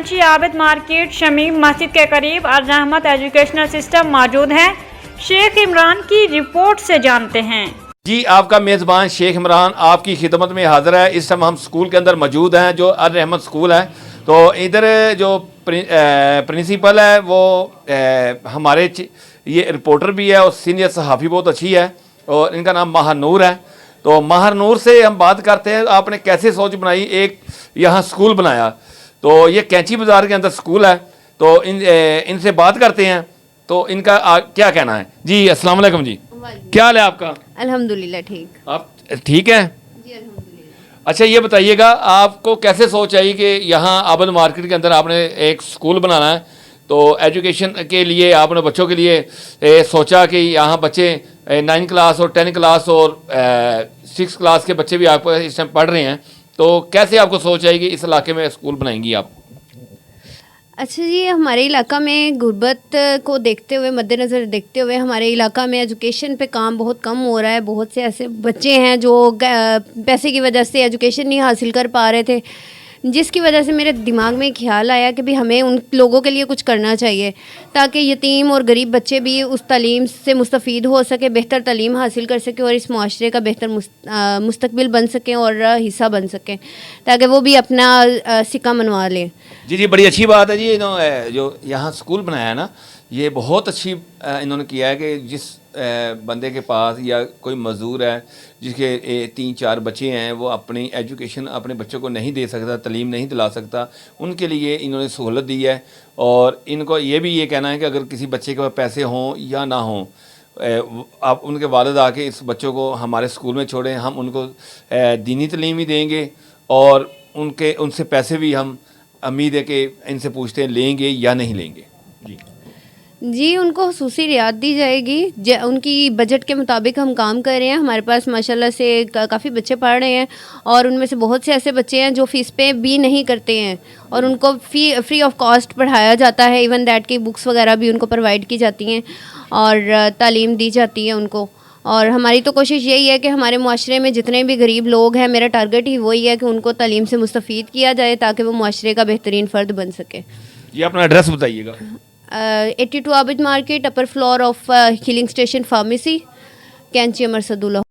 कैंची आबिद मार्केट शमीम मस्जिद के करीब अल-रहमत एजुकेशनल सिस्टम मौजूद है। शेख इमरान की रिपोर्ट से जानते हैं। जी, आपका मेज़बान शेख इमरान आपकी खिदमत में हाजिर है। इस समय हम स्कूल के अंदर मौजूद हैं जो अल-रहमत स्कूल है। तो इधर जो प्रिंसिपल है वो हमारे ये रिपोर्टर भी है और सीनियर सहाफ़ी बहुत अच्छी है और इनका नाम माहर नूर है। तो माहर नूर से हम बात करते हैं, आपने कैसे सोच बनाई एक यहाँ स्कूल बनाया। तो ये कैंची बाज़ार के अंदर स्कूल है, तो इनसे बात करते हैं तो इनका क्या कहना है। जी अस्सलाम वालेकुम जी, क्या हाल है आपका? अल्हम्दुलिल्लाह ठीक। आप ठीक हैं? जी अल्हम्दुलिल्लाह। अच्छा ये बताइएगा, आपको कैसे सोच आई कि यहाँ आबद मार्केट के अंदर आपने एक स्कूल बनाना है। तो एजुकेशन के लिए आपने बच्चों के लिए सोचा कि यहाँ बच्चे 9 क्लास और 10 क्लास और 6 क्लास के बच्चे भी आप इस टाइम पढ़ रहे हैं। तो कैसे आपको सोच आई कि इस इलाके में स्कूल बनाएंगी आप? अच्छा जी, हमारे इलाका में गुर्बत को देखते हुए, मद्देनज़र देखते हुए हमारे इलाका में एजुकेशन पे काम बहुत कम हो रहा है। बहुत से ऐसे बच्चे हैं जो पैसे की वजह से एजुकेशन नहीं हासिल कर पा रहे थे, जिसकी वजह से मेरे दिमाग में ख्याल आया कि भी हमें उन लोगों के लिए कुछ करना चाहिए ताकि यतीम और गरीब बच्चे भी उस तालीम से मुस्तफ़ीद हो सके, बेहतर तालीम हासिल कर सकें और इस मुआशरे का बेहतर मुस्तकबिल बन सकें और हिस्सा बन सकें, ताकि वो भी अपना सिक्का मनवा लें। जी जी, बड़ी अच्छी बात है जी। इन्होंने जो यहाँ स्कूल बनाया है ना, ये बहुत अच्छी इन्होंने किया है कि जिस बंदे के पास या कोई मज़दूर है जिसके 3-4 बच्चे हैं, वो अपनी एजुकेशन अपने बच्चों को नहीं दे सकता, तालीम नहीं दिला सकता, उनके लिए इन्होंने सहूलत दी है। और इनको ये भी ये कहना है कि अगर किसी बच्चे के पास पैसे हों या ना हों, आप उनके वालिद आके इस बच्चों को हमारे स्कूल में छोड़ें, हम उनको दीनी तालीम भी देंगे और उनसे पैसे भी हम उम्मीद है कि इनसे पूछते हैं लेंगे या नहीं लेंगे। जी, उनको खुसूसी रियायत दी जाएगी। उनकी बजट के मुताबिक हम काम कर रहे हैं। हमारे पास माशाल्लाह से काफ़ी बच्चे पढ़ रहे हैं और उनमें से बहुत से ऐसे बच्चे हैं जो फ़ीस पे भी नहीं करते हैं और उनको फ्री ऑफ कॉस्ट पढ़ाया जाता है। इवन दैट की बुक्स वगैरह भी उनको प्रोवाइड की जाती हैं और तालीम दी जाती है उनको। और हमारी तो कोशिश यही है कि हमारे मुआशरे में जितने भी गरीब लोग हैं, मेरा टारगेट ही वही है कि उनको तालीम से मुस्तफ़ीद किया जाए ताकि वो मुआशरे का बेहतरीन फ़र्द बन सके। ये अपना एड्रेस बताइएगा। 82 Abid market, upper floor of healing station pharmacy, कैंची अमर सदुल्ला।